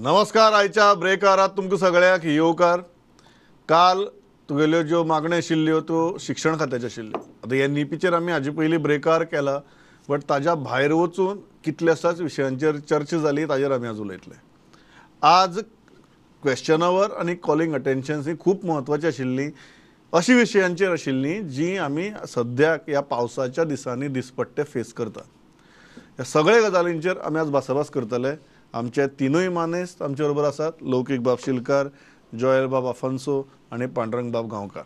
नमस्कार. आयच्या ब्रेकारात तुमकां सगळ्यांक येवकार. काल तुगेल्यो ज्यो मागण्यो आशिल्ल्यो त्यो शिक्षण खात्याच्यो आशिल्ल्यो. आतां हे नीपीचेर आमी हाजे पयलीं ब्रेकार केला, बट ताज्या भायर वचून कितल्याशाच विशयांचेर चर्चा जाली, ताजेर आमी आज उलयतले. आज क्वेश्चन आवर आनी कॉलिंग अटेन्शन्स ही खूब म्हत्वाची आशिल्लीं अशी विशयांचेर आशिल्लीं जी आमी सद्याक ह्या पावसाच्या दिसांनी दिसपट्टे फेस करतात. ह्या सगळ्या गजालींचेर आमी आज भासाभास करतले. आमचे तिनूय मानेस्त आमचे बरोबर आसात. लौकीक बाब शिलकार, जॉयल बाब आफोन्सो आनी पांडुरंग बाब गांवकार.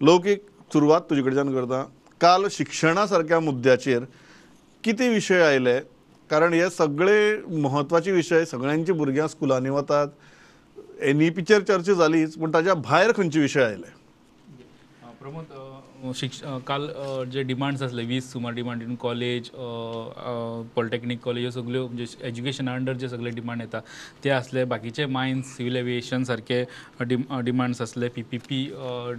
लौकीक, सुरवात तुजे कडच्यान करता. काल शिक्षणा सारक्या मुद्द्याचेर किती विशय आयले? कारण हे सगळे महत्वाचे विशय, सगळ्यांची भुरग्यां स्कुलांनी वतात. एनईपीचेर चर्चा जालीच, पण ताज्या भायर खंयचे विशय आयले? प्रमोद, काल जे डिमांड्स असले 20 सुमार demand in college, polytechnic college, सगळ्यो म्हणजे एज्युकेशना अंडर जे सगळे डिमांड येता ते असले. बाकीचे मायन्स, सिव्हिल एविएशन सारखे डिमांड्स असले. PPP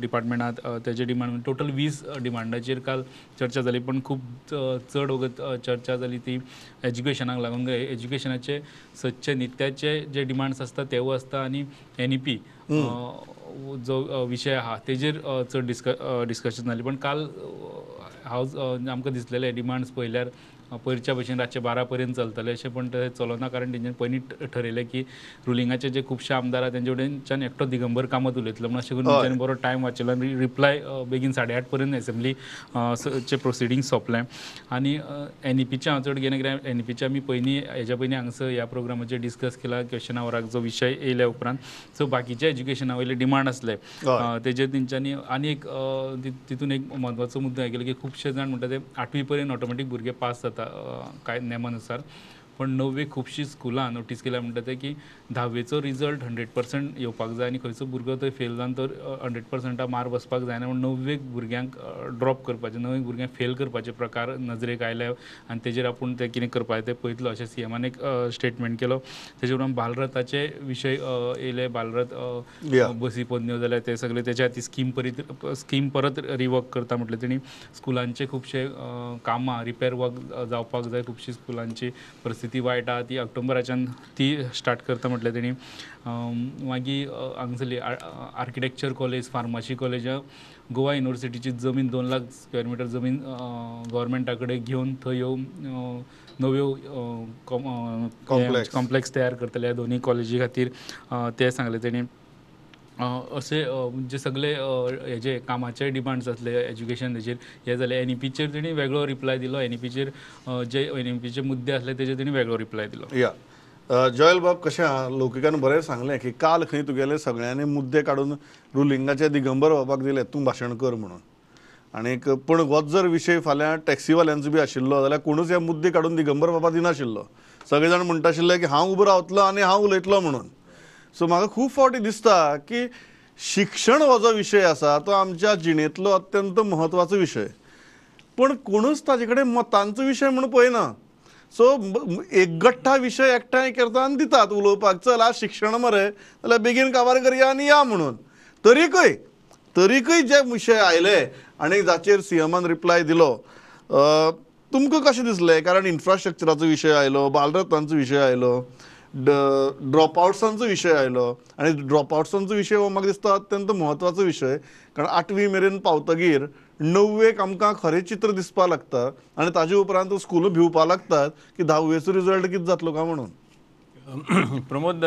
डिपार्टमेंटात त्याचे डिमांड टोटल 20 डिमांडाचेर काल चर्चा जाली. पण खूब चड वगत चर्चा जाली ती एज्युकेशनाक लागून. एज्युकेशनाचे सदचे नित्याचे जे डिमांड्स असता तेवूय आसता आनी NEP जो विषय आहा तेजेर चड डिस्कशन जाली. पण काल आमकां दिसलेले डिमांड्स पळयल्यार पयरच्या भशेन रातचे 12 पर्यंत चलतले अशें, पण ते चलोना. कारण तेंच्यानी पयलीं ठरयलें की रुलिंगाचे जे खुबशे आमदार तेंचे कडेनच्यान एकटो दिगंबर कामत उलयतलो म्हणून. अशें करून तेंच्यांनी बरो टायम वाचयलो आनी रिप्लाय बेगीन 8:30 पर्यंत एसेंब्ली चे प्रोसिडींग्स सोंपलें. आनी NEPचे हांव चड घेना, कित्याक NEPचे आमी हेच्या पयलीं हांगसर ह्या प्रोग्रामाचेर डिस्कस केला क्वेश्चन आवराक जो विशय येयल्या उपरांत. सो बाकीचे एज्युकेशना वयले डिमांड आसले तेजेर तेंच्यांनी आनी एक तितून एक म्हत्वाचो मुद्दो हे केलो की खुबशे जाण म्हणटा ते 8वी पर्यंत ऑटोमॅटीक भुरगे पास जाता काय नेमानुसार. पण 9वी खुबशीं स्कुलां नोटीस केल्या म्हणटा ते की 10वेचो रिजल्ट 100% येवपाक जाय आनी खंयचो भुरगो थंय फेल जावन तर 100% मार बसपाक जायना. म्हणून 9वेक भुरग्यांक ड्रॉप करपाचे, 9वेक भुरग्यांक फेल करपाचे प्रकार नजरेक आयले आनी तेजेर आपूण ते कितें करपाचें तें पळयतलो अशें CMान एक स्टेटमेंट केलो. तेजे उपरांत बालरथाचे विशय येयले. बालरथ बसी पोरण्यो जाल्यार ते सगळे तेच्या ती स्कीम परत रिवर्क करता म्हटलें तेणी. स्कुलांचे खुबशे कामां रिपेर वर्क जावपाक जाय. खुबशीं स्कुलांची परिस्थिती वायट आहा, ती ऑक्टोबराच्यान ती स्टार्ट करता म्हटलें तेणी. मागीर हांगसरली architecture college, pharmacy college, Goa युनिवर्सिटीची जमीन 2 लाख स्क्वेअर मिटर जमीन गव्हर्मेंटा कडेन घेवन थंय येवन नव्यो कॉम्प्लेक्स तयार करतले ह्या दोनी कॉलेजी खातीर ते सांगले तेणी. असे जे सगळे हेजे कामाचे डिमांड्स असले एज्युकेशन हेचेर हे जाले. NEPचेर तेणी वेगळो रिप्लाय दिलो. NEPचेर जे NEPचे मुद्दे असले तेजेर तेणी वेगळो रिप्लाय दिलो. जॉयल बाब, कशें आहा? लौकिकान बरें सांगलें की काल खंय तुगेले सगळ्यांनी मुद्दे काडून रुलिंगाचे दिगंबर बाबाक दिले तूं भाशण कर म्हणून. आनीक पूण होच जर विशय फाल्यां टॅक्सीवाल्यांचो बी आशिल्लो जाल्यार कोणूच हे मुद्दे काडून दिगंबर बाबा दिनाशिल्लो. सगळे जाण म्हणटा आशिल्ले की हांव उबो रावतलो आनी हांव उलयतलो म्हणून. सो म्हाका खूब फावटी दिसता की शिक्षण हो जो विशय आसा तो आमच्या जिणेंतलो अत्यंत म्हत्वाचो विशय, पण कोणूच ताजे कडेन मतांचो विशय म्हणून पळयना. सो एकगठ्ठा विशय एकठांय करता आनी दितात उलोवपाक, चल आज शिक्षण मरे जाल्यार बेगीन काबार करया आनी या म्हणून. तरीकय जे विशय आयले आनी जाचेर CMान रिप्लाय दिलो, तुमकां कशें दिसलें? कारण इन्फ्रास्ट्रक्चराचो विशय आयलो, बालरथांचो विशय आयलो, ड्रॉपआउट्सांचो विशय आयलो. आनी ड्रॉपआउट्सांचो विशय हो म्हाका दिसता अत्यंत म्हत्वाचो विशय. कारण 8वी मेरेन पावतगीर 9वेक आमकां खरें चित्र दिसपाक लागता आनी ताजे उपरांत स्कूल भिवपाक लागतात की 10वेचो रिजल्ट कितें जातलो काय म्हणून. Pramod,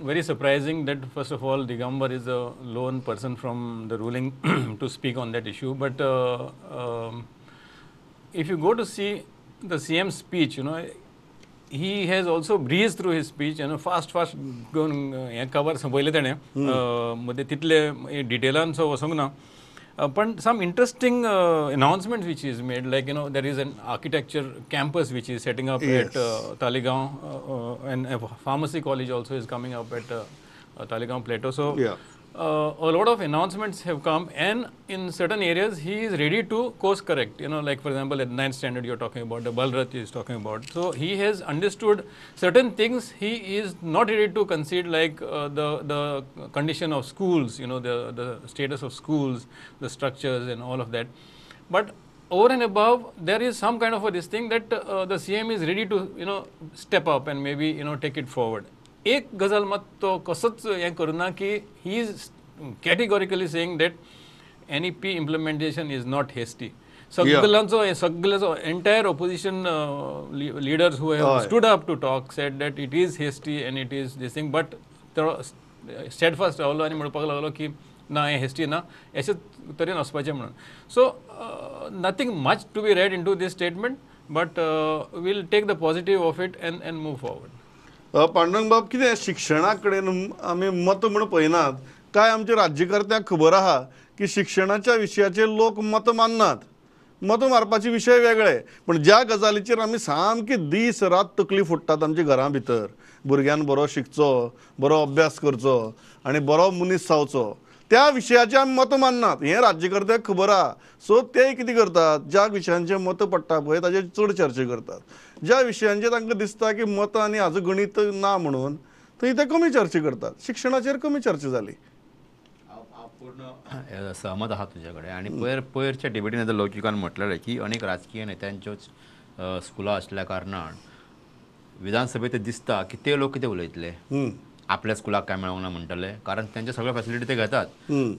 very surprising that first of all Digambar is a lone person from the ruling to speak on that issue. But if you go to see the CM's speech, he has also breezed through his speech, fast going cover पयले तेणे मध्ये तितले डिटेलान वचूंक ना. But some interesting announcements which is made, like there is an architecture campus which is setting up at Talegaon, and a pharmacy college also is coming up at Talegaon Plateau. So a lot of announcements have come, and in certain areas he is ready to course correct. Like for example at 9th standard you're talking about, the Balrath is talking about. So he has understood certain things. He is not ready to concede, like the condition of schools, the status of schools, the structures and all of that. But over and above, there is some kind of a this thing that the CM is ready to step up and maybe take it forward. एक गजाल मात तो कसोच हें करूना की he is categorically saying that NEP implementation is not hasty. सगळ्यांचो entire opposition leaders who have stood up to talk said that it is hasty and it is this thing, but steadfast रावलो आनी म्हणपाक लागलो की ना हें hasty ना, अशें तरेन वचपाचें म्हणून. So nothing much to be read into this statement, but we'll take the positive of it and move forward. Pandurang बाब, कितें शिक्षणा कडेन आमी मत म्हणून पळयनात काय आमच्या राज्यकर्त्यांक खबर आहा की शिक्षणाच्या विशयाचेर लोक मत माननात, मत मारपाचे विशय वेगळे, पण ज्या गजालीचेर आमी सामकी दीस रात तकली फोडटात आमच्या घरा भितर, भुरग्यान बरो शिकचो, बरो अभ्यास करचो आनी बरो मनीस जावचो, त्या विशयाचें आमी मत माननात, हें राज्यकर्त्यांक खबर आहा. सो ते कितें करतात, ज्या विशयांचें मत पडटा पळय ताचेर चड चर्चा करतात. ज्या विशयांचेर तांकां दिसता की मत आनी हाजो गणित ना म्हणून थंय ते कमी चर्चा करतात. शिक्षणाचेर कमी चर्चा जाली. पूर्ण सहमत आहात तुझ्याकडे. आणि पयरच्या डिबेटीन आतां लौकिकान म्हटलेलें की अनेक राजकीय नेत्यांच्योच स्कुलां असल्या कारणान विधानसभेत ते दिसता की ते लोक कितें उलयतले, आपल्या स्कुलाक काय मेळोंक ना म्हणटले, कारण त्यांचे सगळे फॅसिलिटी ते घेतात.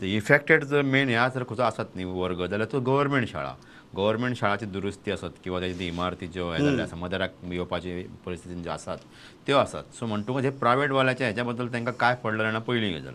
इफेक्टेड जर मेन ह्या जर खंयचो आसत न्ही वर्ग, जाल्यार तो गव्हर्मेंट शाळाची दुरुस्ती आसत किंवा त्याची इमारती ज्यो हे जाल्ले आसा, मदराक येवपाची परिस्थिती ज्यो आसात त्यो आसात. सो म्हणटकूच हे प्रायवेटवाल्याच्या हेच्या बद्दल तांकां काय पडलें ना पयलीं गजाल.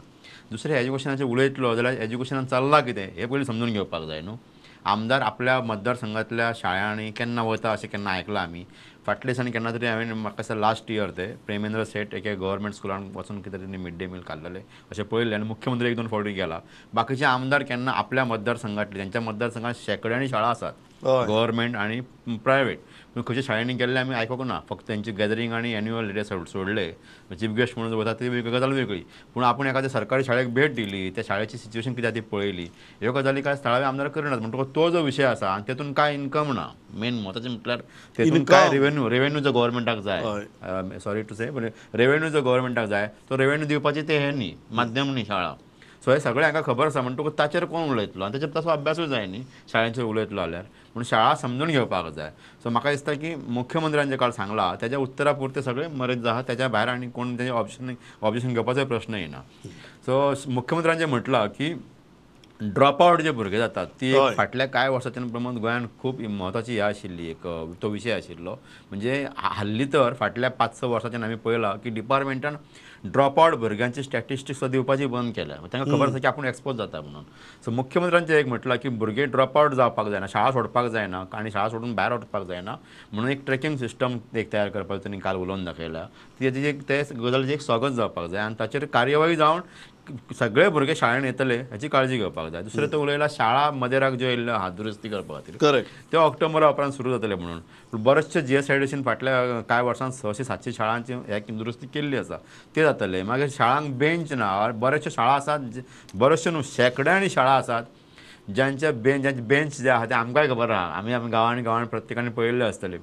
दुसरें एज्युकेशनाचें उलयतलो जाल्यार एज्युकेशनान चल्लां कितें हें पयलीं समजून घेवपाक जाय न्हू. आमदार आपल्या मतदारसंघातल्या शाळांनी केन्ना वता अशें केन्ना आयकलां आमी. फाटल्या दिसांनी केन्ना तरी हांवें म्हाका दिसता लास्ट इयर ते प्रेमेंद्र सेठ एके गव्हर्मेंट स्कुलान वचून कितें तरी मिड डे मील काडलेले अशें पळयलें आनी मुख्यमंत्री 1-2 फावटी गेला. बाकीचे आमदार केन्ना आपल्या मतदारसंघातले, त्यांच्या मतदारसंघात शेकड्यांनी शाळा आसात गव्हर्मेंट आनी प्रायवेट, पूण खंयच्या शाळेंनी गेल्ले आमी आयकोंक ना. फक्त तेंचे गॅदरींग आनी एन्युअल डे सोडले, चीफ गेस्ट म्हणून वता ती गजाल वेगळी. पूण आपूण एखाद्या सरकारी शाळेक भेट दिली, त्या शाळेची सिच्युएशन कितें ती पळयली, ह्यो गजाली काय थळावे आमदार करनात. म्हणटकूच तो जो विशय आसा आनी तेतून काय इन्कम ना, मेन म्हत्वाचें म्हटल्यार तेतून काय रेवेन्यू जो गव्हर्मेंटाक जाय, सॉरी टू से, पण रेवेन्यू जो गव्हर्मेंटाक जाय तो रेवेन्यू दिवपाची ते हे न्ही, माध्यम न्ही शाळा. सो हे सगळें हांकां खबर आसा. म्हणटकूच ताचेर कोण उलयतलो आनी ताचेर तसो अभ्यासूय जाय न्ही शाळेचेर उलयतलो जाल्यार. पूण शाळा समजून घेवपाक जाय. सो म्हाका दिसता की मुख्यमंत्र्यान जे काल सांगलां तेज्या उत्तरा पुरते सगळे मरेत आहा, तेज्या भायर आनी कोण तेजें ऑब्जेक्शन घेवपाचो प्रश्न येना. सो मुख्यमंत्र्यान जें म्हटलां की ड्रॉप आउट जे भुरगे जातात ती एक फाटल्या कांय वर्सांच्यान प्रमाण गोंयांत खूब म्हत्वाची हे आशिल्ली, एक तो विशय आशिल्लो. म्हणजे हाल्ली तर फाटल्या 5-6 वर्सांच्यान आमी पळयलां की डिपार्टमेंटान ड्रॉप आउट भुरग्यांची स्टॅटिस्टिक्स दिवपाची बंद केल्या. तांकां खबर आसा की आपूण एक्सपोज जाता म्हणून. सो मुख्यमंत्र्यान एक म्हटलां की भुरगे ड्रॉप आउट जावपाक जायना, शाळा सोडपाक जायना आनी शाळा सोडून भायर वचपाक जायना म्हणून एक ट्रॅकिंग सिस्टम एक तयार करपाचो तांणी काल उलोवन दाखयला. तेजी ते गजालीचें एक स्वागत जावपाक जाय आनी ताचेर कार्यवाही जावन सगळे भुरगे शाळेन येतले हाची काळजी घेवपाक जाय. दुसरें तो उलयला शाळा मदेराक ज्यो येयल्ल्यो आहा दुरुस्ती करपा खातीर त्यो ऑक्टोबरा उपरांत सुरू जातले म्हणून. पूण बरेचशे GSIDCन फाटल्या कांय वर्सांत 600-700 शाळांची दुरुस्ती केल्ली आसा, ते जातले. मागीर शाळांक बेंच ना, बरेचश्यो शाळा आसात, बऱ्योचश्यो न्हू शेकड्यांनी शाळा आसात ज्यांचे बेंच जे आहा ते आमकांय खबर आहा, आमी गांवांनी प्रत्येकाने पळयल्ले आसतले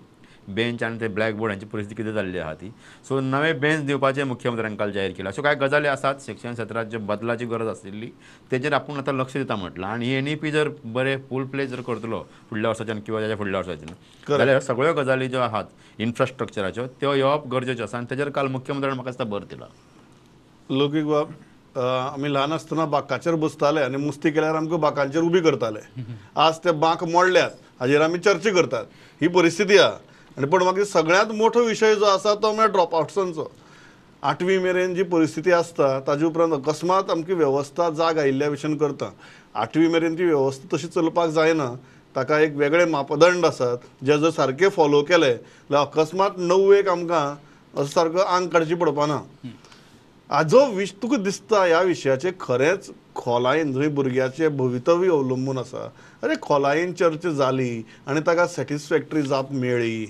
बेंच आनी ते ब्लॅकबोर्ड हांची परिस्थिती कितें जाल्ली आहा ती. सो नवे बेंच दिवपाचें मुख्यमंत्र्यान काल जाहीर केला. अश्यो कांय गजाली आसात शिक्षण क्षेत्रात ज्यो बदलाची गरज आशिल्ली तेजेर आपूण आतां लक्ष दिता म्हटलां. आनी NEP जर बरे फूल प्ले जर करतलो फुडल्या वर्साच्यान किंवा ताच्या फुडल्या वर्साच्यान जाल्यार सगळ्यो गजाली ज्यो आहात इन्फ्रास्ट्रक्चराच्यो त्यो येवप गरजेच्यो आसा आनी तेजेर काल मुख्यमंत्र्यान म्हाका दिसता भर दिला. लौकीक बाब, आमी ल्हान आसतना बाकाचेर बसताले आनी मस्ती केल्यार आमकां बाकांचेर उबी करताले. आज ते बांक मोडल्यात हाजेर आमी चर्चा करतात, ही परिस्थिती आहा. आनी पण म्हाका सगळ्यांत मोठो विशय जो आसा तो म्हळ्यार ड्रॉप आउट्सांचो. 8वी मेरेन जी परिस्थिती आसता ताजे उपरांत अकस्मात आमची वेवस्था जाग आयिल्ल्या भशेन करता. 8वी मेरेन ती वेवस्था तशी चलपाक जायना, ताका एक वेगळे मापदंड आसात जे जर सारके फॉलो केले जाल्यार अकस्मात 9वेक आमकां असो सारको आंग काडची पडपाना. हाजो तुका दिसता ह्या विशयाचेर खरेंच खोलायेन जंय भुरग्याचें भवितव्य अवलंबून आसा अरे खोलायेन चर्चा जाली आनी ताका सॅटिस्फॅक्टरी जाप मेळ्ळी?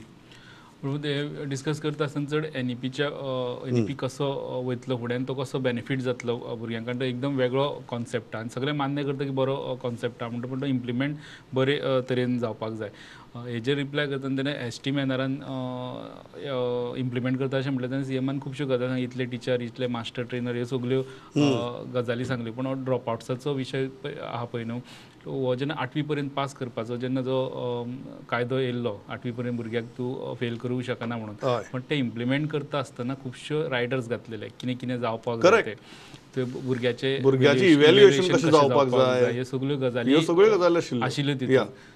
ते डिस्कस करता आसतना चड NEP कसो वयतलो फुडें, तो कसो बेनिफीट जातलो भुरग्यांक, कारण तो एकदम वेगळो कॉन्सेप्ट आनी सगळे मान्य करता की बरो कॉन्सेप्ट आहा, म्हणटा पूण तो इम्प्लिमेंट बरे तरेन जावपाक जाय. हेजेर रिप्लाय करतना तेणें ST मॅनरान इम्प्लिमेंट करता अशें म्हटलें तेन्ना CMान खुबश्यो गजाली सांगली, इतले टिचर, इतले मास्टर ट्रेनर, ह्यो सगल्यो गजाली सांगल्यो. पूण हो ड्रॉप आउट्साचो विशय आहा पळय न्हू, हो जेन्ना 8वी पर्यंत पास करपाचो जेन्ना जो कायदो येयल्लो, 8वी पर्यंत भुरग्याक तूं फेल करूंक शकना म्हणून, हय. पण ते इम्प्लिमेंट करता आसतना खुबश्यो रायडर्स घातलेले, कितें कितें जावपाक जाय Correct. ते. ते भुरग्याचे भुरग्याची evaluation कशें जावपाक जाय, ह्यो सगल्यो गजाली ह्यो सगळ्यो गजाली आशिल्ल्यो. आशिल्ल्यो Yeah. तितून.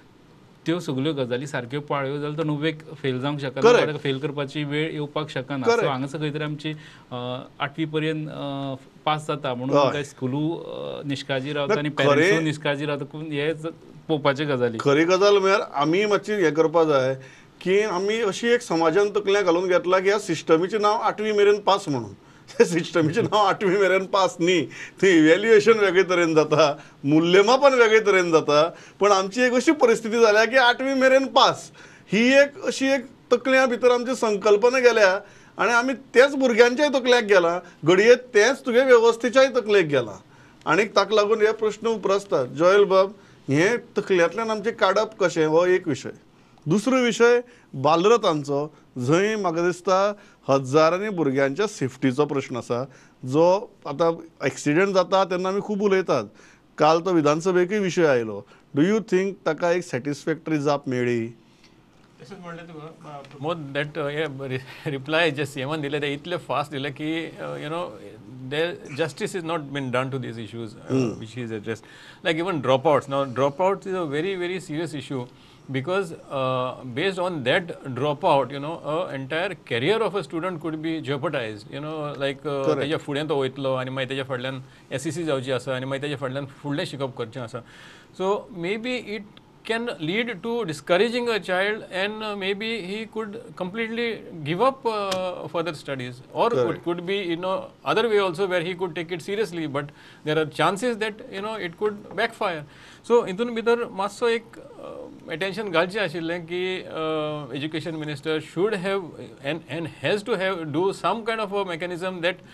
त्यो सगल्यो गजाली सारक्यो पाळ्ळ्यो जाल्यार तो 9वेक फेल जावंक शकना, Correct. ताका फेल करपाची वेळ येवपाक शकना. Correct. सो हांगासर खंय तरी आमची 8वी पर्यंत पास जाता म्हणून हय. काय स्कुलू निश्काळजी रावता आनी खरें- पेरंट्सूय निश्काळजी रावता, पूण हे पळोवपाच्यो गजाली. खरी गजाल म्हळ्यार आमी मातशी हें करपा जाय की आमी अशी एक समाजान तकलें घालून घेतला की ह्या सिस्टमीचें नांव 8वी मेरेन पास म्हणून. त्या सिस्टमीचें नांव 8वी मेरेन पास न्ही, थंय इव्हॅल्युएशन वेगळे तरेन जाता, मूल्यमापन वेगळे तरेन जाता. पण आमची एक अशी परिस्थिती जाल्या की 8वी मेरेन पास ही एक अशी एक तकल्या भितर आमची संकल्पना गेल्या आनी आमी तेच भुरग्यांच्याय तकल्याक गेला, घडये तेच तुगे वेवस्थेच्याय तकलेक गेला. आनी ताका लागून हे प्रश्न उप्रासतात. जॉयल बाब, हें तकल्यांतल्यान आमचें काडप कशें हो एक विशय. दुसरो विशय बालरथांचो, जंय म्हाका दिसता हजारांनी भुरग्यांच्या सेफ्टीचो प्रश्न आसा, जो आतां एक्सिडेंट जाता तेन्ना आमी खूब उलयतात. काल तो विधानसभेकूय विशय आयलो. डू यू थिंक ताका एक सॅटिस्फॅक्टरी जाप मेळ्ळी? तशेंच म्हणलें तुका प्रमोद, दॅट रिप्लाय जे CMान दिले ते इतले फास्ट दिले की justice is not been done to these issues which he is addressed. Like even dropouts. Now dropouts is a very, very serious issue because based on that dropout, an entire career of a student could be jeopardized. Like तेज्या फुडें तो वयतलो आनी मागीर तेज्या फाटल्यान SEC जावची आसा आनी मागीर तेज्या फाटल्यान फुडलें शिकप करचें आसा. So maybe it can lead to discouraging a child and maybe he could completely give up further studies, or it could be other way also where he could take it seriously, but there are chances that it could backfire. So हितून भितर मातसो एक attention घालचें आशिल्लें की education minister should have and has to have do some kind of a mechanism that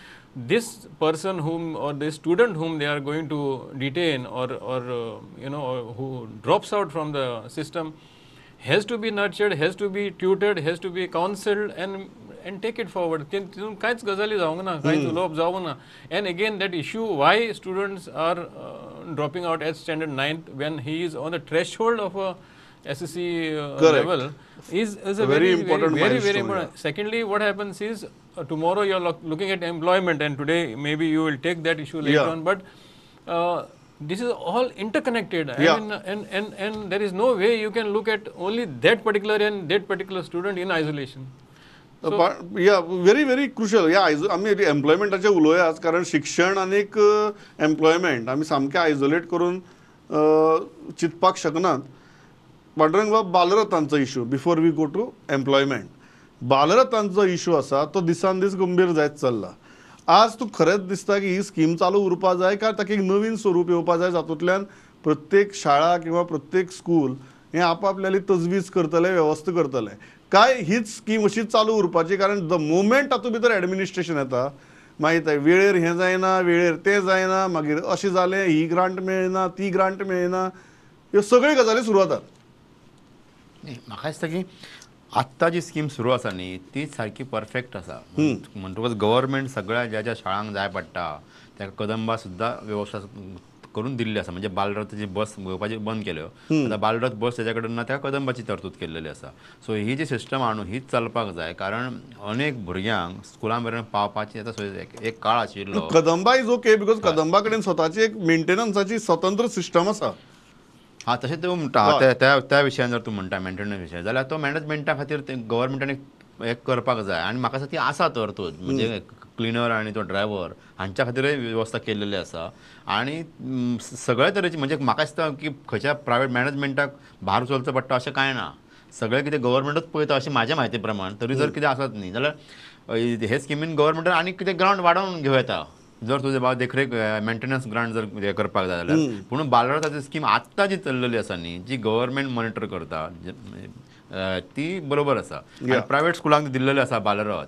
this person whom or this student whom they are going to detain or who drops out from the system has to be nurtured, has to be tutored, has to be counseled and take it forward. तितून कांयच गजाली जावंक ना, कांयच उलोवप जावंक ना. And again that issue why students are dropping out at standard 9th when he is on the threshold of a SSC level is a very important milestone. Secondly, what happens is tomorrow you are looking at employment, and today maybe you will take that issue later on, but this is all interconnected. And there is no way you can look at only that particular student in isolation. या very very crucial. या आमी एम्प्लॉयमेंटाचें उलोवयाच, कारण शिक्षण आनीक employment आमी सामकें isolate करून चिंतपाक शकनात. पांडुरंग बाब, बालरथांचो issue before we go to employment. बालरथांचो इशू आसा तो दिसान दीस गंभीर जायत चल्ला. आज तूं खरेंच दिसता की ही स्कीम चालू उरपा जाय काय ताका एक नवीन स्वरूप येवपा जाय, जातूंतल्यान प्रत्येक शाळा किंवा प्रत्येक स्कूल हें आपआपल्याली तजवीज करतले, वेवस्था करतले, काय हीच स्कीम अशीच चालू उरपाची? कारण द मोमेंट तातूंत भितर एडमिनिस्ट्रेशन येता, मागीर वेळेर हें जायना, वेळेर तें जायना, मागीर अशें जालें, ही ग्रांट मेळना, ती ग्रांट मेळना, ह्यो सगळ्यो गजाली सुरू जातात. म्हाका दिसता की आत्ता जी स्कीम सुरू आसा न्ही ती सारकी परफेक्ट आसा. म्हणटकच गव्हर्मेंट सगळ्या ज्या ज्या शाळांक जाय पडटा त्या कदंबा सुद्दां वेवस्था करून दिल्ली आसा. म्हणजे बालरथाची बस घेवपाची बंद केल्यो, आतां बालरथ बस तेच्या कडेन ना, त्या कदंबाची तरतूद केल्लेली आसा. सो ही जी सिस्टम आहा न्हू हीच चलपाक जाय, कारण अनेक भुरग्यांक स्कुलां मेरेन पावपाची आतां एक काळ आशिल्लो. Kadamba is okay because Kadamba कडेन स्वताची एक मेंटेनन्साची स्वतंत्र सिस्टम आसा. हां, तशें तूं म्हणटा त्या विशयान जर तूं म्हणटा मेंटेनन्स विशय, जाल्यार तो मॅनेजमेंटा खातीर गव्हर्मेंटान एक करपाक जाय. आनी म्हाका दिसता ती आसा तरतूद, म्हणजे क्लिनर आनी तो ड्रायव्हर हांच्या खातीरय वेवस्था केल्लेली आसा. आनी सगळ्या तरेची, म्हणजे म्हाका दिसता की खंयच्या प्रायवेट मॅनेजमेंटाक भायर चलचो पडटा अशें कांय ना. सगळें कितें गव्हर्मेंटूच पळयता अशें म्हाज्या म्हायती प्रमाण. तरी जर कितें आसत न्ही जाल्यार हे स्किमीन गव्हर्मेंटान आनी कितें ग्रांट वाडोवन घेवं येता, जर तुजे बाबा देखरेख मेंटेनन्स ग्रांट जर हे करपाक जाय जाल्यार. पूण बालरथाची स्कीम आत्तां जी चल्लेली आसा न्ही, जी गव्हर्मेंट मॉनिटर करता ती बरोबर आसा. प्रायवेट स्कुलांक दिल्लेले आसा बालरथ,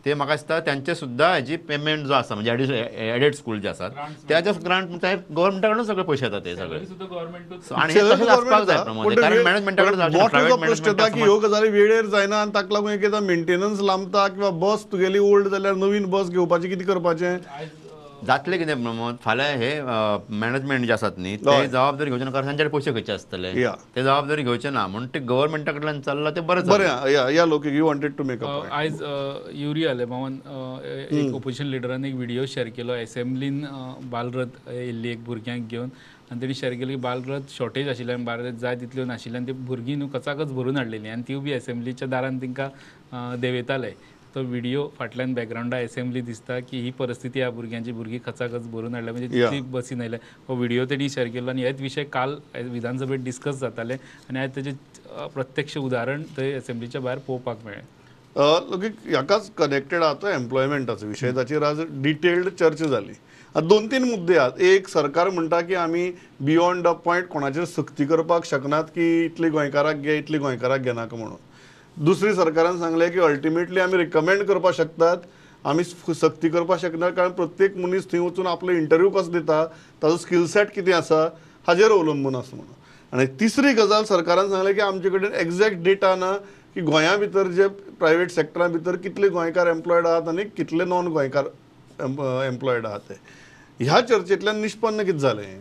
ते म्हाका दिसता त्यांचे सुद्धा हेजी पेमेंट जो आसा म्हणजे एडेड स्कूल जे आसात त्याच्या ग्रांट गव्हर्मेंटा कडून सगळे पयशे येतात ते सगळे सुद्धा गव्हर्नमेंट आणि हे तशेंच आसपाक जाय प्रमोद कारण मॅनेजमेंटा कडेन जावचें ना. प्रायव्हेट प्रश्न येता की ह्यो गजाली वेळेर जायना आनी ताका लागून एक एकदां मेंटेनन्स लांबता किंवा बस तुगेली ओल्ड जाल्यार नवीन बस घेवपाचें कितें करपाचें जातले कितें प्रमोद फाल्यां हे मॅनेजमेंट जे आसात न्ही ते जबाबदारी घेवचे ना कारण तांच्याकडे पयशे खंयचे आसतले या. ते जबाबदारी घेवचे ना म्हणून ते गव्हर्मेंटा कडल्यान चल्ला ते बरें बरें या लोक you wanted to make a आयज युरी आलेमावान एक ओपोजिशन लिडरान एक व्हिडिओ शेअर केलो एसेंब्लीन बालरथ येयल्ली एक भुरग्यांक घेवन आनी तेणी शेअर केली की बालरथ शॉर्टेज आशिल्ल्यान बालरथ जाय तितल्यो नाशिल्ल्यान ती भुरगीं न्हू कचाकच भरून हाडलेलीं आनी ती बी एसेंब्लीच्या दारान तांकां देवयताले. तो व्हिडिओ फाटल्यान बॅकग्रावंडा एसेंब्ली दिसता की ही परिस्थिती ह्या भुरग्यांची भुरगीं खचाखच भरून हाडल्या म्हणजे तितली बसीन आयल्या. हो व्हिडिओ तेणी शेअर केलो आनी हेच विशय काल विधानसभेत डिस्कस जाताले आनी आयज तेजें प्रत्यक्ष उदाहरण थंय एसेंब्लीच्या भायर पळोवपाक मेळ्ळें. लोक हाकाच कनेक्टेड आहा तो एम्प्लॉयमेंटाचो विशय ताचेर आज डिटेल्ड चर्चा जाली. 2-3 मुद्दे आहात. एक सरकार म्हणटा की आमी बियॉन्ड अ पॉयंट कोणाचेर सक्ती करपाक शकनात की इतली गोंयकाराक घे इतली गोंयकाराक घेनाका म्हणून. दुसरी सरकारान सांगलें की अल्टिमेटली आमी रिकमेंड करपाक शकतात आमी सक्ती करपाक शकना कारण प्रत्येक मनीस थंय वचून आपलो इंटरव्यू कसो दिता ताजो स्किल सेट कितें आसा हाजेर अवलंबून आसा म्हणून. आनी तिसरी गजाल सरकारान सांगलें की आमचे कडेन एक्झॅक्ट डेटा ना की गोंया भितर जे प्रायवेट सेक्टरा भितर कितले गोंयकार एम्प्लॉयड आहात आनी कितले नॉन गोंयकार एम्प्लॉयड आहात ते. ह्या चर्चेंतल्यान निष्पन्न कितें जालें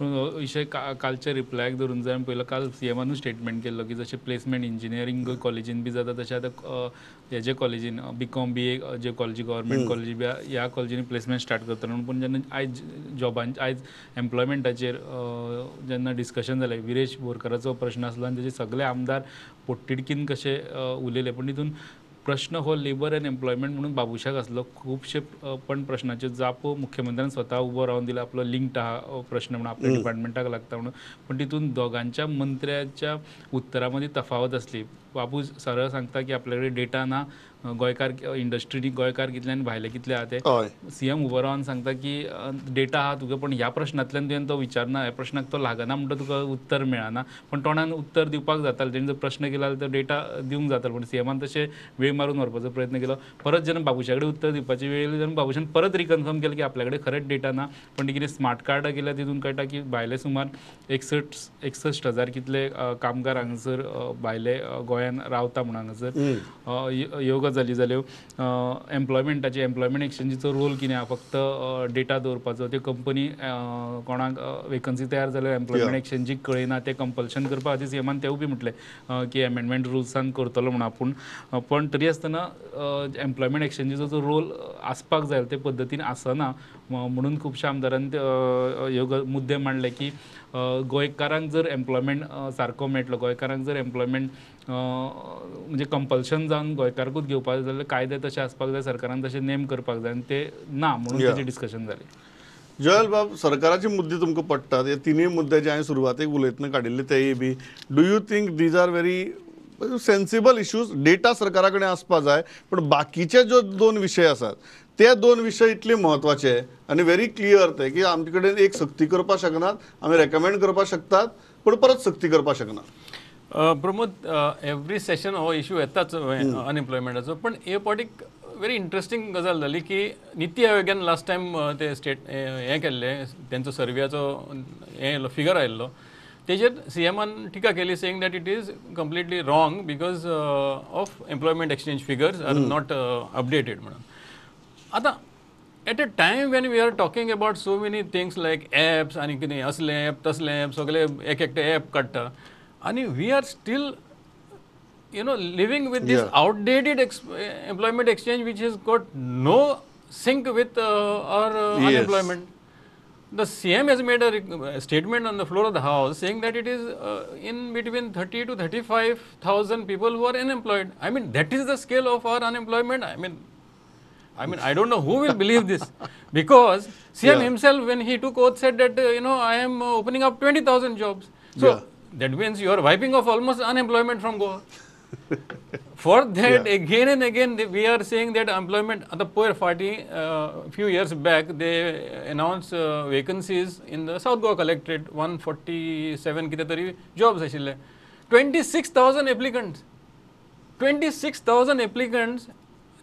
विशय कालच्या रिप्लायक धरून जर पयलो काल सीएमानूच स्टेटमेंट केल्लो की जशें प्लेसमेंट इंजिनियरींग कॉलेजीन बी जाता तशें आतां हेजे कॉलेजीन BCom BA जे कॉलेजी गव्हर्मेंट कॉलेजी बी ह्या कॉलेजींनी प्लेसमेंट स्टार्ट करता म्हणून. पूण जेन्ना आयज जॉबांचे आयज एम्प्लॉयमेंटाचेर जेन्ना डिस्कशन जालें विरेश बोरकाराचो प्रश्न आसलो आनी तेजे सगळे आमदार पोटतिडकीन कशे उलयले पूण तितून प्रश्न हो लेबर एंड एम्प्लॉयमेंट म्हणून बाबुशाक आसलो. खुबशे पण प्रश्नाचे जाप मुख्यमंत्र्यान स्वता उबो रावन दिला. आपलो लिंक्ड आहा प्रश्न म्हणून आपल्या डिपार्टमेंटाक लागता म्हणून. पण तितून दोगांच्या मंत्र्याच्या उतरा मदीं तफावत आसली. बाबू सरळ सांगता की आपल्या कडेन डेटा ना गोंयकार इंडस्ट्रीनी गोंयकार कितले आनी भायले कितले आहा ते. सीएम उबो रावन सांगता की डेटा आहा तुका पण ह्या प्रश्नांतल्यान तुवें तो विचारना ह्या प्रश्नाक तो लागना म्हणटा तुका उत्तर मेळना. पण तोंडान उत्तर दिवपाक जातालें तेणी जर प्रश्न केला जाल्यार तो डेटा दिवंक जातालो. पण सीएमान तशें वेळ मारून व्हरपाचो प्रयत्न केलो. परत जेन्ना बाबुशा कडेन उत्तर दिवपाची वेळ येयली तेन्ना बाबुशान परत रिकन्फर्म केलें की आपल्या कडेन खरेंच डेटा ना. पण कितें स्मार्ट कार्डां केल्यार तितून कळटा की भायले सुमार 61,000 कितले कामगार हांगासर भायले गोंयान रावता म्हणून हांगासर. ह्यो गजाली जाल्यो. एम्प्लॉयमेंटाचे एम्प्लॉयमेंट एक्सचेंजीचो रोल कितें आहा फक्त डेटा दवरपाचो. त्यो कंपनी कोणाक वेकन्सी तयार जाल्यार एम्प्लॉयमेंट एक्सचेंजीक कळयना ते कंपल्शन करपा खातीर सीएमान तेवूय बी म्हटलें की एमेंडमेंट रुल्सान करतलो म्हणून आपूण. पण तरी आसतना एम्प्लॉयमेंट एक्सचेंजीचो जो रोल आसपाक जाय ते पद्दतीन आसना म्हणून खुबशा आमदारांनी ह्यो मुद्दे मांडले की गोंयकारांक जर एम्प्लॉयमेंट सारको मेळटलो गोंयकारांक जर एम्प्लॉयमेंट म्हणजे कंपल्शन जावन गोंयकाराकूच घेवपाक जाय जाल्यार कायदे तशे आसपाक जाय सरकारान तशे नेम करपाक जाय आनी ते ना म्हणून तेजें डिस्कशन जालें. जयल बाब सरकाराचे मुद्दे तुमकां पडटात हे तिनूय मुद्द्याचे हांवें सुरवातेक उलयतना काडिल्ले तेय बी. Do you think these are very sensible issues. Data सरकारा कडेन आसपा जाय पण बाकीचे जो 2 विशय आसात ते 2 विशय इतले म्हत्वाचे आनी व्हेरी क्लियर ते की आमचे कडेन एक सक्ती करपाक शकनात आमी रेकमेंड करपाक शकतात पण परत सक्ती करपाक शकनात. प्रमोद एवरी सेशन हो इश्यू येताच अनएम्प्लॉयमेंटाचो. पण हे पावटीक व्हेरी इंट्रस्टिंग गजाल जाली की निती आयोगान लास्ट टायम ते हें केल्लें तेंचो सर्वेचो हें फिगर आयिल्लो तेजेर सीएमान टिका केली saying that it is completely wrong because of employment exchange figures are not updated म्हणून. आतां at a time when we are talking about so many things like apps आनी कितें असले एप तसले एप सगळे एक एकटे एप काडटा आनी we are still living with this outdated employment exchange which has got no sync with our unemployment. The CM has made a statement on the floor of the House saying that it is in between 30 to 35,000 people who are unemployed. I mean, that is the scale of our unemployment. I mean, I don't know who will believe this because CM himself, when he took oath, said that I am opening up 20,000 jobs. So that means you are wiping off almost unemployment from Goa. For that, again and again, we are saying that employment at the poor party, few years back, they announced vacancies in the South Goa Collectorate, 147 kitetari jobs ashile. 26,000 applicants. 26,000 applicants.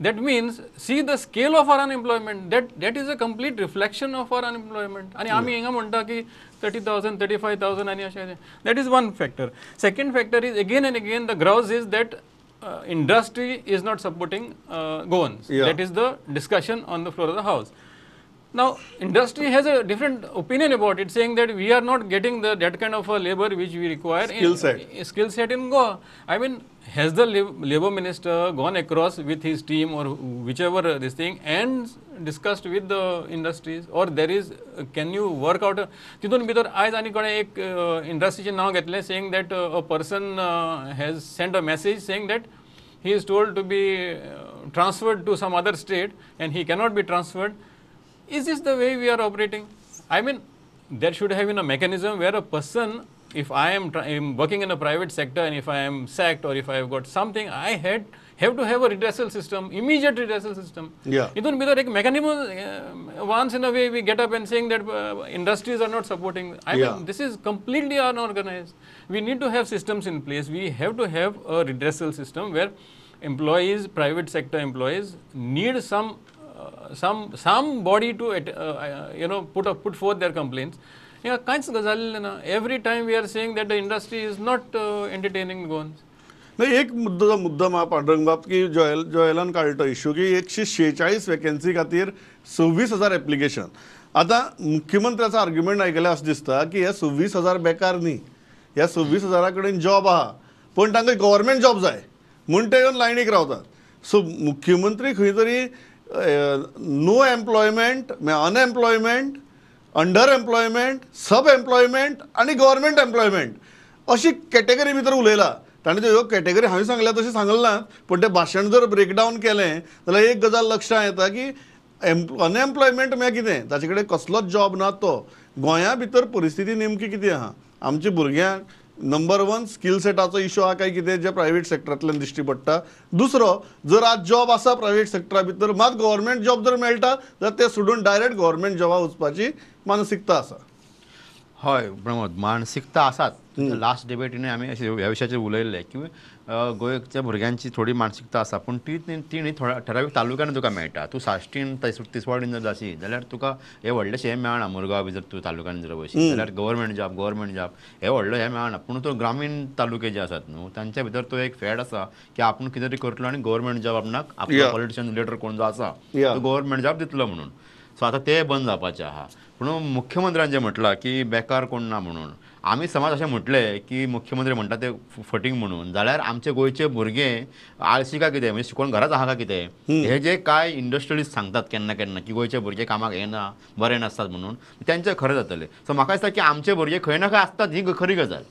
that means see the scale of our unemployment. That is a complete reflection of our unemployment. आणि आम्ही हिंगा म्हणटा की 30,000, 35,000 आणि अशें. That is one factor. Second factor is again and again the grouse is that industry is not supporting goans. Yeah. That is the discussion on the floor of the house. Now, industry has a different opinion about it, saying that we are not getting that kind of a labor which we require. Skill set in Goa. I mean, has the labor minister gone across with his team or whichever this thing and discussed with the industries, or there is can you work out तितून भितर आयज आनी कोणे एक इंडस्ट्रीचें नांव घेतलें, saying that a person has sent a message saying that he is told to be transferred to some other state and he cannot be transferred. Is this the way we are operating? I mean, there should have been a mechanism where a person, if I am working in a private sector and if I am sacked or if I have got something, I have to have a redressal system, immediate redressal system. Yeah. Itun bidar ek mechanism, once in a way we get up and saying that industries are not supporting. I mean, this is completely unorganized. We need to have systems in place. We have to have a redressal system where employees, private sector employees need some body to put forth their complaints. कांयच गजाल ना. Every time we are saying that the industry is not entertaining goans. नाही, एक मुद्दम हा पांडुरंग बाब की जॉयलान काडलो इश्यू की 146 वेकन्सी खातीर 26,000 एप्लिकेशन. आता मुख्यमंत्र्याचा आर्ग्युमेंट आयकल्यार अशें दिसता की हे 26,000 बेकार न्ही, ह्या 26,000 कडेन जॉब आहा, पण तांकां गव्हर्मेंट जॉब जाय म्हूण ते येवन लायनीक रावतात. सो मुख्यमंत्री खंय तरी no employment, unemployment, under employment, sub employment आनी गव्हर्मेंट एम्प्लॉयमेंट अशी कॅटेगरी भितर उलयला. ताणें त्यो कॅटेगरी हांवें सांगल्या तशें सांगलें ना, पण तें भाशण जर ब्रेकडावन केलें जाल्यार एक गजाल लक्षांत येता की अनएम्प्लॉयमेंट म्हळ्यार कितें, ताचे कडेन कसलोच जॉब ना. तो गोंया भितर परिस्थिती नेमकी कितें आहा, आमच्या भुरग्यांक नंबर 1 स्किल सेटाचो इश्यू आहा काय कितें जे प्रायवेट सेक्टरांतल्यान दिश्टी पडटा. दुसरो, जर आज जॉब आसा प्रायवेट सेक्टरा भितर, मात गव्हर्मेंट जॉब जर मेळटा जाल्यार ते सोडून डायरेक्ट गव्हर्मेंट जॉबा वचपाची मानसिकता आसा. हय प्रमोद, मानसिकता आसात. लास्ट डिबेटीने आमी ह्या विशयाचेर उलयल्ले की गोंयच्या भुरग्यांची थोडी मानसिकता आसा, पूण ती न्ही ठरावीक तालुक्यान तुका मेळटा. तूं साश्टीन तिसवाडीन जर जाशी जाल्यार तुका हे व्हडलेशें हे मेळना. मुरगांव बी जर तूं तालुक्यान जर वयशी जाल्यार गव्हर्मेंट जॉब हे व्हडलो हे मेळना. पूण तो ग्रामीण तालुके जे आसात न्हू, तांच्या भितर तो एक फॅड आसा की आपूण कितें तरी करतलो आनी गव्हर्मेंट जॉब आपणाक आपलो पॉलिटिशियन लिडर कोण जो आसा तो गव्हर्मेंट जॉब दितलो म्हणून. सो आतां ते बंद जावपाचें आहा. पूण मुख्यमंत्र्यान जें म्हटलां की बेकार कोण ना म्हणून, आमी समज अशें म्हटलें की मुख्यमंत्री म्हणटा ते फटींग म्हणून, जाल्यार आमचे गोंयचे भुरगे आळशी काय कितें, म्हणजे शिकून घराच आहा काय कितें. हे जे कांय इंडस्ट्रियलिस्ट सांगतात केन्ना केन्ना की गोंयचे भुरगे कामाक येना, बरे नासतात म्हणून, तेंचें खरें जातलें. सो म्हाका दिसता की आमचे भुरगे खंय ना खंय आसतात, ही खरी गजाल.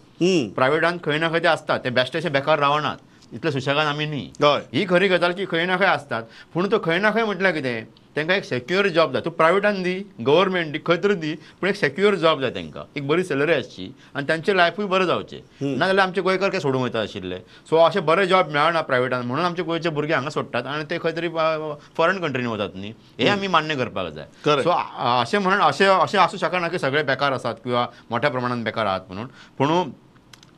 प्रायवेटान खंय ना खंय ते आसतात, ते बेश्टेशे बेकार रावनात, इतले सुशेगाद आमी न्ही. ही खरी गजाल की खंय ना खंय आसतात. पूण तो खंय ना खंय म्हटल्यार कितें, तांकां एक सेक्युअर जॉब जाय. तूं प्रायवेटान दी, गव्हर्मेंट दी, खंय तरी दी, पूण एक सेक्युअर जॉब जाय तांकां, एक बरी सॅलरी आसची आनी तांचें लायफूय बरें जावचें. नाजाल्यार आमचे गोंयकार काय सोडून वयता आशिल्ले. सो अशे बरे जॉब मेळना प्रायवेटान म्हणून आमचे गोंयचे भुरगे हांगा सोडटात आनी ते खंय तरी फॉरेन कंट्रीन वतात न्ही. हे आमी मान्य करपाक जाय. सो अशें म्हणून अशें आसूं शकना की सगळे बेकार आसात किंवा मोठ्या प्रमाणात बेकार आहात म्हणून. पूण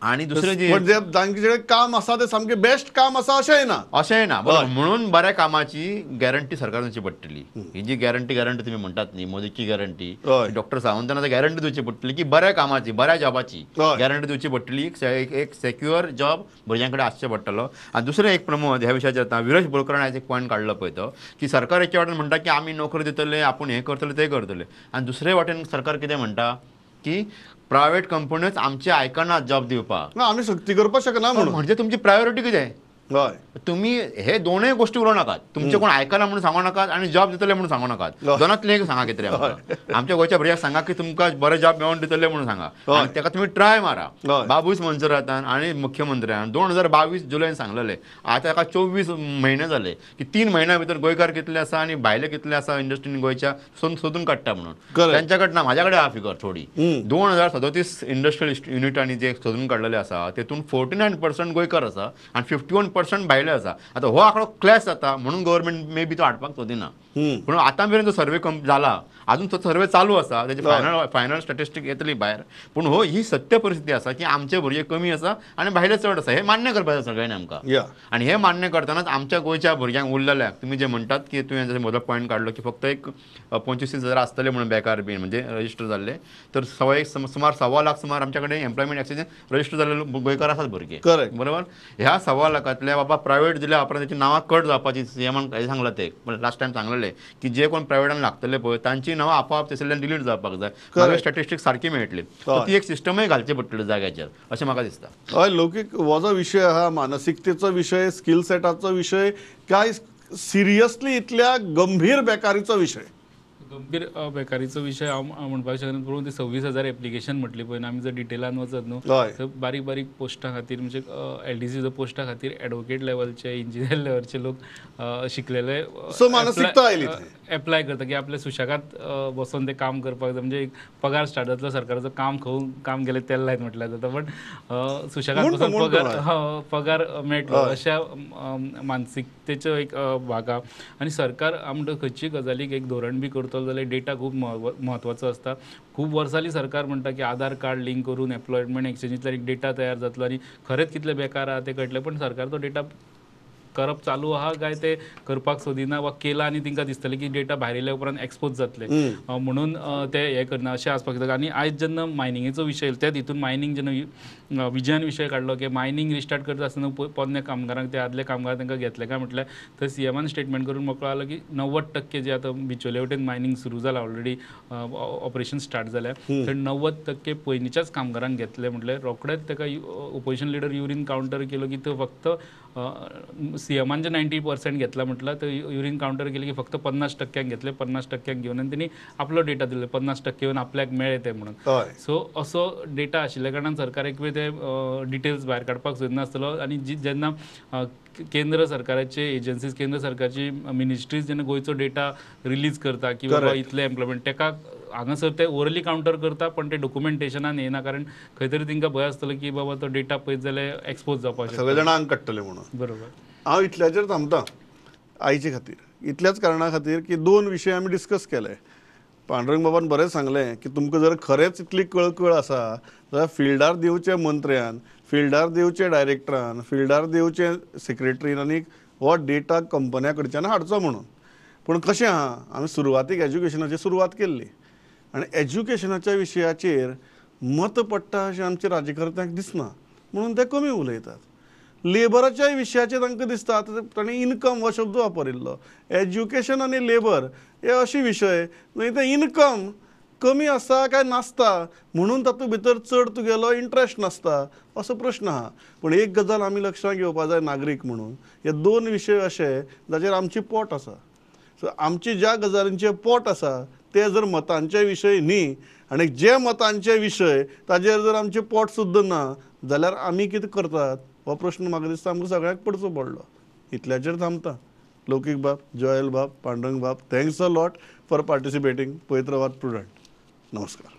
आणि दुसरें जे तांचे काम आसा ते सामकें बेस्ट काम आसा अशेंय ना. म्हणून बऱ्या कामाची गॅरंटी सरकार दिवची पडटली. ही जी गॅरंटी तुम्ही म्हणटात न्ही, मोदीची गॅरंटी, डॉक्टर सावंतांना गॅरंटी दिवची पडटली की बऱ्या कामाची, बऱ्या जॉबाची गॅरंटी दिवची पडटली. एक सेक्युअर जॉब भुरग्यां कडेन आसचें पडटलो. आनी दुसरें एक प्रमोद ह्या विशयाचेर आता विरेश बोरकरान आयज एक पॉयंट काडलो पळय तो की सरकार एके वाटेन म्हणटा की आमी नोकरी दितले, आपूण हें करतले ते करतले, आनी दुसरे वाटेन सरकार कितें म्हणटा की प्रायवेट कंपनीच आमचे आयकनात जॉब दिवपाक, आमी सक्ती करपाक शकना म्हणून. म्हणजे तुमची प्रायोरिटी कितें. तुम्ही हे दोनूय गोष्टी उलोवं नाकात. तुमचे कोण आयकना म्हणून सांगू नाकात आनी जॉब दितले म्हणून सांगू नाकात. दोनांतले एक सांगा कितें. आमच्या गोंयच्या भुरग्यांक सांगा की तुमकां बरे जॉब मेळोवन दितले म्हणून सांगा आनी ताका तुमी ट्राय मारा. बाबूस मंजुरातान आनी मुख्यमंत्र्यान 2022 जुलयान सांगलेले. आतां ताका 24 म्हयने जाले की 3 म्हयन्या भितर गोंयकार कितले आसा आनी भायले कितले आसा इंडस्ट्रीन गोंयच्या सोदून काडटा म्हणून. तांच्या कडना म्हाज्या कडेन आहा फिगर थोडी. 2037 इंडस्ट्रियल युनिटांनी जे सोदून काडलेले आसा तेतून 49% गोंयकार आसा आनी 51% 50% भायले आसा. आतां हो आंकडो क्लॅश जाता म्हणून गव्हर्नमेंट मे बी तो हाडपाक सोदिना. पूण आतां मेरेन जो सर्वे जाला अजून तो सर्वे चालू आसा, त्याची फायनल स्टॅटिस्टिक येतली भायर. पूण ही सत्य परिस्थिती आसा की आमचे भुरगे कमी आसा आनी भायले चड आसा. हे मान्य करपाचें सगळ्यांनी आमकां. आनी हे मान्य करतानाच आमच्या गोंयच्या भुरग्यांक उरलेल्याक तुमी जे म्हणटात की तुवें जर म्हजो पॉयंट काडलो की फक्त एक 25,000 आसतले म्हणून बेकार बी म्हणजे रजिस्टर जाल्ले, तर सुमार 1.25 लाख सुमार आमच्या कडेन एम्प्लॉयमेंट एक्सचेंज रजिस्टर जाल्ले गोंयकार आसात भुरगे. करेक्ट. बरोबर. ह्या 1.25 लाखांतले बाबा प्रायव्हेट दिल्या उपरांत त्याची नांवां कट जावपाची सीएमान सांगलां ते लास्ट टायम सांगलेले की जे कोण प्रायव्हेटान लागतले पळय तांची नांवां आपोआप थंयसरल्यान डिलीट जावपाक जाय. मागीर स्टॅटिस्टिक सारकी मेळटली. ती एक सिस्टमूय घालची पडटली जाग्याचेर अशें म्हाका दिसता. हय, लौकिक हो जो विशय आहा मानसिकतेचो विशय, स्किल सेटाचो विशय, काय सिरियसली इतल्या गंभीर बेकारीचो विशय? गंभीर बेकारीचो विशय हांव म्हणपाक शकना. पूण ती 26,000 एप्लिकेशन म्हटली पळय आमी जर डिटेलान वचत न्हू तर बारीक बारीक पोस्टां खातीर म्हणजे LDC पोस्टा खातीर एडवोकेट लेवलचे, इंजिनियर लेवलचे लोक शिकलेले मानसिकता आयली एप्लाय करता की आपल्या सुशेगात बसून ते काम करपाक जाय. म्हणजे एक पगार स्टार्ट जातलो सरकाराचो, काम गेले तेल लायत म्हटल्यार जाता. पण सुशेगात बसून पगार मेळटलो अशा मानसिकतेचो एक भाग आहा. आनी सरकार आमकां खंयची गजालीक एक धोरण बी करतलो जाल्यार डेटा खूब म्हत्वाचो आसता. खूब वर्सांनी सरकार म्हणटा की आधार कार्ड लिंक करून एम्प्लॉयमेंट एक्सचेंजींतल्यान एक डेटा तयार जातलो आनी खरेंच कितले बेकार आहा ते कळटले. पण सरकार तो डेटा करप चालू आहा काय ते करपाक सोदिना वा केला आनी तांकां दिसतलें की डेटा भायर येयल्या उपरांत एक्सपोज जातले म्हणून ते हे करना अशें आसपाक जाता. आनी आयज जेन्ना मायनिंगेचो विशय येयलो त्या हितून मायनिंग जेन्ना विजयान विशय काडलो की मायनिंग रिस्टार्ट करता आसतना पोरण्या कामगारांक ते आदले कामगार तांकां घेतले काय म्हटल्यार थंय सीएमान स्टेटमेंट करून मोकळो आलो की 90% जे आतां बिचोले वटेन मायनिंग सुरू जाला ऑलरेडी ऑपरेशन स्टार्ट जाल्या थंय 90% पयलींच्याच कामगारांक घेतले म्हटल्यार रोखडेच ताका ओपोजिशन लिडर युरीन कावंटर केलो की तो फक्त सीएमान जे 90% घेतला म्हटलं तर युरीन काउंटर केले की फक्त 50% घेतले, 50% घेऊन आणि त्यांनी आपलो डेटा दिले 50% येऊन आपल्याक मेळे ते म्हणून. सो असो डेटा आशिल्ल्या कारणान सरकार एक वेळ ते डिटेल्स भायर काडपाक सोदिनासतलो. आणि जेन्ना केंद्र सरकाराचे एजन्सीज, केंद्र सरकारची मिनिस्ट्रीज जेन्ना गोंयचो डेटा रिलीज करता की बाबा इतले एम्प्लॉयमेंट, ताका हांगासर ते ओरली काउंटर करता पण ते डॉक्युमेंटेशनान येना. कारण खंय तरी तांकां भंय आसतलो की बाबा तो डेटा पळयत जाल्यार एक्सपोज जावपाक शकता, सगळे जाणां आंग काडटले म्हणून. बरोबर. हांव इतल्याचेर थांबता आईचे खातीर. इतल्याच कारणां खातीर की 2 विशय आमी डिस्कस केले. पांडुरंग बाबान बरें सांगलें की तुमकां जर खरेंच इतली कळकळ आसा जाल्यार फिल्डार दिवचे मंत्र्यान, फिल्डार दिवचे डायरेक्टरान, फिल्डार दिवचे सेक्रेटरीन आनी हो डेटा कंपन्या कडच्यान हाडचो म्हणून. पूण कशें आहा, आमी सुरवातीक एज्युकेशनाची सुरवात केल्ली आनी एज्युकेशनाच्या विशयाचेर मत पडटा अशें आमच्या राज्यकर्त्यांक दिसना म्हणून ते कमी उलयतात. लेबराच्या विशयाचेर तांकां दिसता ताणें इनकम हो शब्द वापरिल्लो. एज्युकेशन आनी लेबर हे अशे विशय न्हय ते इनकम कमी आसा काय नासता म्हणून तातूंत भितर चड तुगेलो इंट्रस्ट नासता असो प्रश्न आहा. पूण एक गजाल आमी लक्षांत घेवपा जाय नागरीक म्हणून, हे 2 विशय अशे जाचेर आमची पोट आसा. सो आमची ज्या गजालींचेर पोट आसा ते जर मतांचे विशय न्ही आनी जे मतांचे विशय ताजेर जर आमचें पोट सुद्दां ना जाल्यार आमी कितें करतात हो प्रश्न म्हाका दिसता आमकां सगळ्यांक पडचो पडलो. इतल्याचेर थांबता. लौकीक बाब, जोयल बाब, पांडुरंग बाब, थँक्स अ लॉट फॉर पार्टिसिपेटींग. पळयत रावात प्रुडंट. नमस्कार.